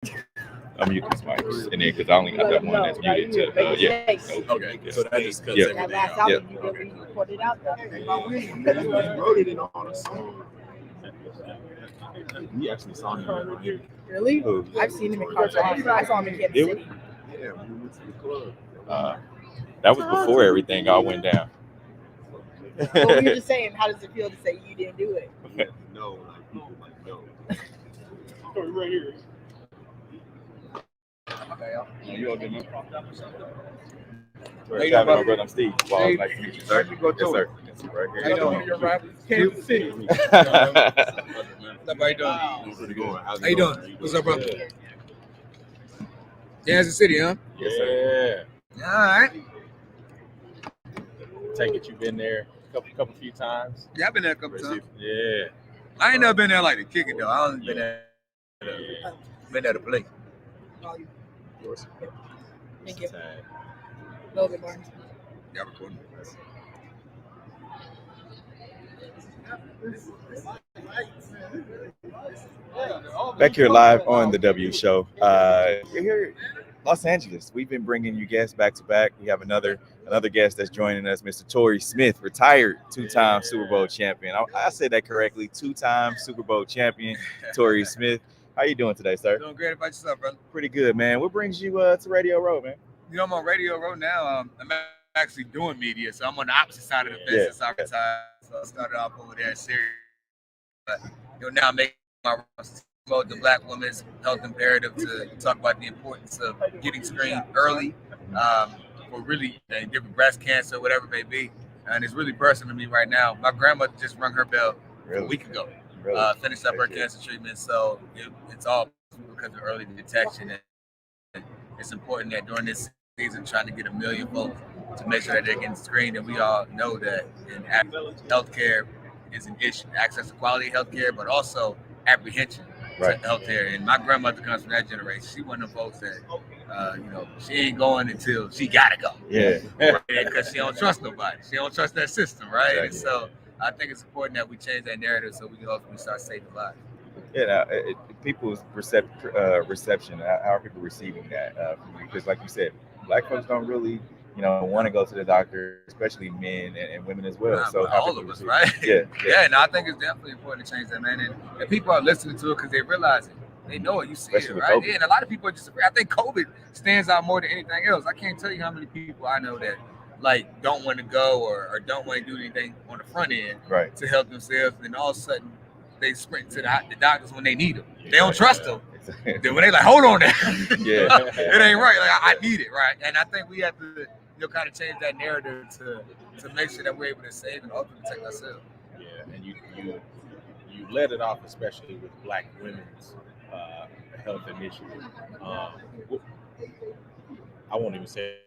Unmute these mics, and then because I only got that one that's muted to yeah. Okay, so that just cuts Yeah. everything That last out. album, you really put it out there. He wrote it in on a song. We actually saw him right here. Really? Who? I've seen him in concert. I saw him in Kansas City. Yeah, we went to the club. That was before everything all went down. Well, we were just saying, how does it feel to say you didn't do it? No, like people like no. Right here. You all good, man? Hey, my brother, I'm Steve. Well, Hey, nice to meet you, sir. you go Yes, to sir. Yes, right How you doing? You're right. Kansas City. How you doing? Pretty good. How you doing? What's up, brother? Kansas City, huh? Yes, sir. All right. Take it, you've been there a few times. Yeah, I've been there a couple times. Yeah. I ain't never been there like to kick it though. I only been there. Been there to play. Yours. Thank you. No, good morning. Yeah, recording. Back here live on the W Show. We're here, Los Angeles. We've been bringing you guests back to back. We have another guest that's joining us, Mr. Torrey Smith, retired two-time Super Bowl champion. I said that correctly, two-time Super Bowl champion, Torrey Smith. How you doing today, sir? Doing great. About yourself, brother? Pretty good, man. What brings you to Radio Row, man? You know, I'm on Radio Row now. I'm actually doing media, so I'm on the opposite side of the fence since I retired. So I started off over there in Syria. But now I'm making my rounds to promote the Black women's health imperative, to talk about the importance of getting screened early for really different breast cancer, whatever it may be. And it's really personal to me right now. My grandmother just rung her bell a week ago. Finished up her cancer treatment, so it's all because of early detection. And it's important that during this season, trying to get 1 million folks to make sure that they're getting screened. And we all know that in healthcare is an issue, access to quality healthcare, but also apprehension to healthcare. And my grandmother comes from that generation. She one of the folks that, she ain't going until she gotta go. Yeah. Because she don't trust nobody. She don't trust that system, right? And so I think it's important that we change that narrative so we can hopefully start saving lives. Yeah, people's reception, how are people receiving that? Because like you said, Black folks don't really, want to go to the doctor, especially men and women as well. So all of us, right? Yeah, and I think it's definitely important to change that, man. And people are listening to it because they realize it. They know it. You see Especially it, right? COVID. Yeah, and a lot of people are just afraid. I think COVID stands out more than anything else. I can't tell you how many people I know that don't want to go or don't want to do anything on the front end to help themselves. And then all of a sudden, they sprint to the doctors when they need them. They don't trust them. Then when they hold on there, it ain't right. I need it, right? And I think we have to, kind of change that narrative to make sure that we're able to save and ultimately protect ourselves. Yeah, and you let it off, especially with Black women's health initiative. I won't even say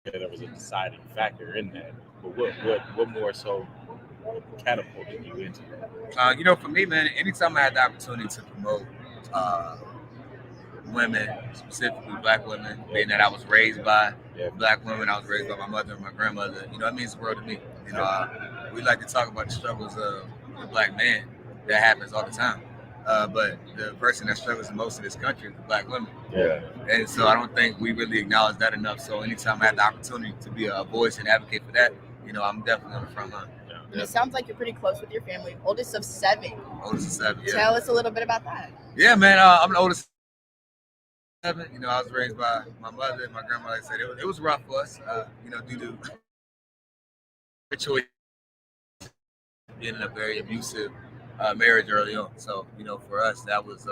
that there was a deciding factor in that, but what more so catapulted you into that? For me, man, anytime I had the opportunity to promote women, specifically Black women, being that I was raised by Black women, I was raised by my mother and my grandmother, it means the world to me. We like to talk about the struggles of the Black man. That happens all the time. But the person that struggles the most in this country is the Black women. Yeah. And so I don't think we really acknowledge that enough. So anytime I have the opportunity to be a voice and advocate for that, I'm definitely on the front line. And it sounds like you're pretty close with your family. Oldest of 7. Oldest of 7, yeah. Tell us a little bit about that. Yeah, man. I'm the oldest of 7. I was raised by my mother and my grandma. Like I said, it was rough for us, due to the choice being in a very abusive marriage early on. So, for us, that was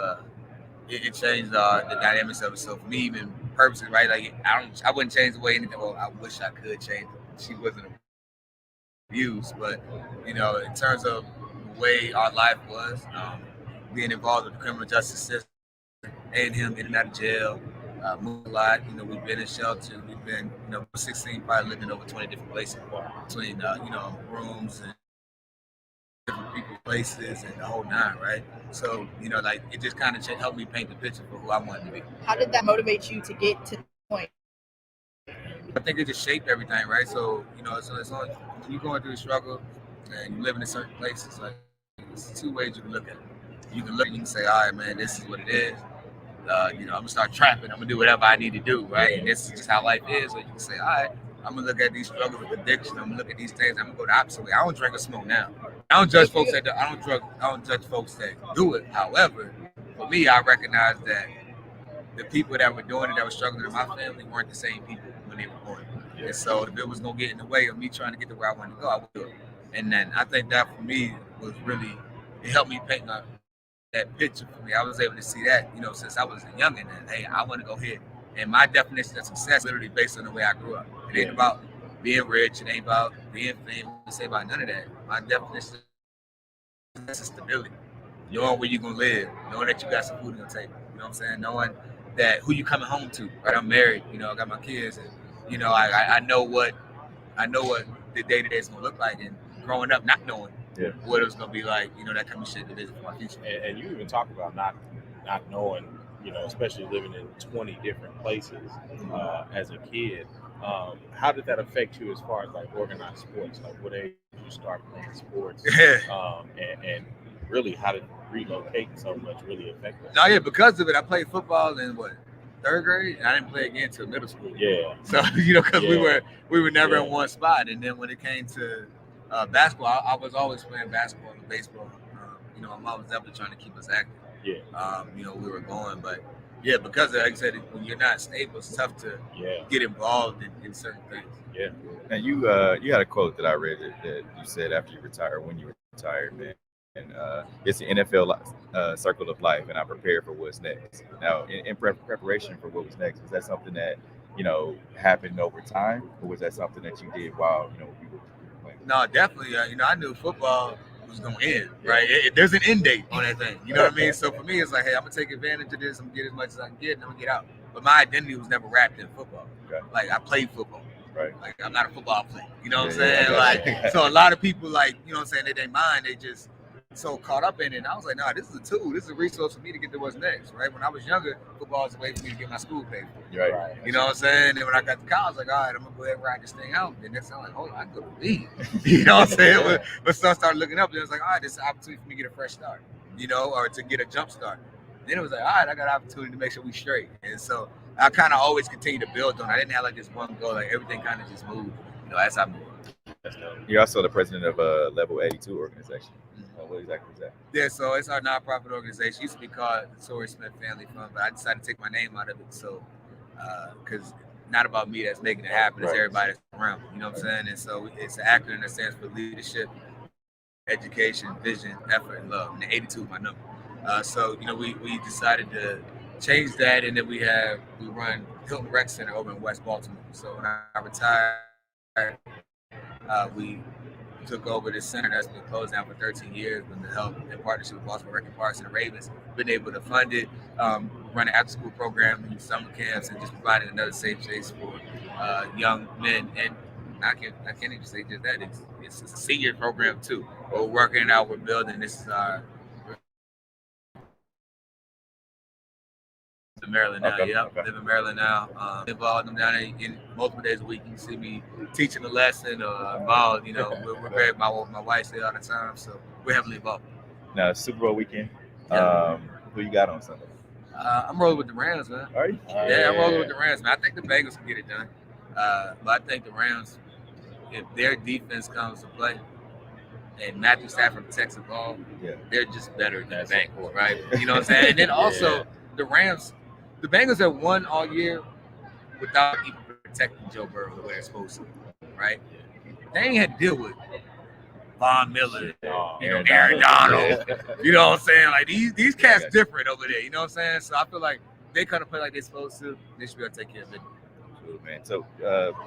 it changed the dynamics of it. So for me, even purposes, right? Like I wouldn't change the way anything. Well, I wish I could change it. She wasn't abused, but in terms of the way our life was, being involved with the criminal justice system, and him in and out of jail, moved a lot. We've been in shelter. We've been, 16, probably living in over 20 different places between, rooms and different people, places, and the whole nine, right? So, it just kind of helped me paint the picture for who I wanted to be. How did that motivate you to get to the point? I think it just shaped everything, right? So, so it's on, when you're going through a struggle and you live in certain places, like, it's two ways you can look at it. You can look and you can say, all right, man, this is what it is. I'm gonna start trapping. I'm gonna do whatever I need to do, right? And this is just how life is. So you can say, all right, I'm gonna look at these struggles with addiction. I'm gonna look at these things. I'm gonna go the opposite way. I don't drink or smoke now. I don't judge folks that I don't judge folks that do it. However, for me, I recognize that the people that were doing it, that were struggling in my family, weren't the same people when they were born. And so if it was gonna get in the way of me trying to get to where I wanted to go, I would do it. And then I think that for me was really, it helped me paint that picture for me. I was able to see that, since I was a youngin', and hey, I want to go ahead. And my definition of success is literally based on the way I grew up. It ain't about being rich. It ain't about being famous. It's about none of that. My definition is stability. Knowing where you're going to live. Knowing that you got some food on the table. You know what I'm saying? Knowing that who you coming home to. Right? I'm married. I got my kids. And, I know what the day-to-day is going to look like. And growing up not knowing what it was going to be like, that kind of shit that is for my future. And you even talk about not knowing, especially living in 20 different places as a kid. How did that affect you as far as like organized sports? Like what age did you start playing sports? And really, how did relocating so much really affect us? No, yeah, because of it, I played football in third grade, and I didn't play again until middle school. Yeah. So because we were never in one spot, and then when it came to basketball, I was always playing basketball and baseball. My mom was definitely trying to keep us active. Yeah. We were going, but yeah, because of, like I said, when you're not stable, it's tough to get involved in certain things. Yeah. Now you had a quote that I read that you said after you retired, when you retired, man. And it's the NFL circle of life, and I prepared for what's next. Now, in preparation for what was next, was that something that happened over time, or was that something that you did while you were playing? No, definitely. I knew football was going to end, right? There's an end date on that thing. You know what I mean? So for me, it's like, hey, I'm going to take advantage of this. I'm going to get as much as I can get, and I'm going to get out. But my identity was never wrapped in football. Okay. Like, I played football. Right. Like, I'm not a football player. You know what I'm saying? So a lot of people, they mind, they just so caught up in it. And I was like, nah, this is a tool. This is a resource for me to get to what's next, right? When I was younger, football was a way for me to get my school paid for. Right. You know what I'm saying? And when I got to college, like, all right, I'm going to go ahead and ride this thing out. And next time, I'm like, hold on, I can go to the league. You know what I'm saying? But stuff started looking up, and it was like, all right, this is an opportunity for me to get a fresh start, or to get a jump start. Then it was like, all right, I got an opportunity to make sure we straight. And so I kind of always continued to build on it. I didn't have like this one goal. Like, everything kind of just moved, as I moved. You're also the president of a Level 82 organization. What exactly is that? Yeah, so it's our nonprofit organization. It used to be called the Torrey Smith Family Fund, but I decided to take my name out of it. So, because not about me that's making it happen, it's everybody that's around me. You know what I'm saying? And so it's an acronym that stands for leadership, education, vision, effort, and love. And the 82 is my number. So we decided to change that, and then we run Hilton Rec Center over in West Baltimore. So when I retired, we took over this center that's been closed down for 13 years with the help in partnership with Baltimore Wrecking Parks and the Ravens. Been able to fund it, run an after-school program, and summer camps, and just providing another safe space for young men. And I can't even say just that. It's a senior program too. We're working it out. We're building. This is our in Maryland now. Live in Maryland now. Involved them down there in multiple days a week. You can see me teaching a lesson or involved. We're very, my wife's there all the time, so we're heavily involved. Now, Super Bowl weekend. Who you got on Sunday? I'm rolling with the Rams, man. Are you? Yeah, I'm rolling with the Rams, man. I think the Bengals can get it done, but I think the Rams, if their defense comes to play, and Matthew Stafford protects the ball, they're just better than the Bengals, right? You know what I'm saying? And then also the Rams. The Bengals have won all year without even protecting Joe Burrow the way they're supposed to, right? They ain't had to deal with Von Miller, Aaron Donald. You know what I'm saying? Like these cats different over there. You know what I'm saying? So I feel like they kind of play like they're supposed to. They should be able to take care of it. Absolutely, man. So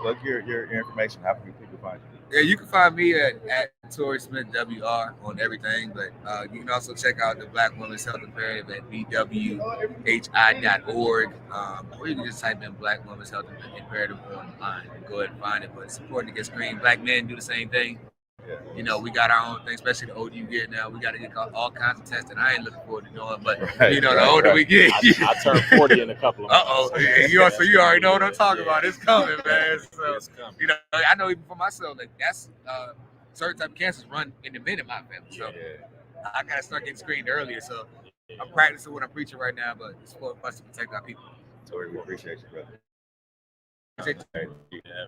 plug your information. How can people find you? Yeah, you can find me at Torrey Smith WR on everything, but you can also check out the Black Women's Health Imperative at bwhi.org, or you can just type in Black Women's Health Imperative online and go ahead and find it. But it's important to get screened. Black men do the same thing. We got our own thing, especially the older you get now. We got to get all kinds of testing. I ain't looking forward to doing, but the older we get. I turned 40 in a couple of months. So you already know what I'm talking about. It's coming, man. So, it's coming. I know even for myself, like that's certain type of cancers run in the men in my family. So I got to start getting screened earlier. So I'm practicing what I'm preaching right now, but it's for us to protect our people. Tori, we appreciate you, brother. Appreciate you. Yeah.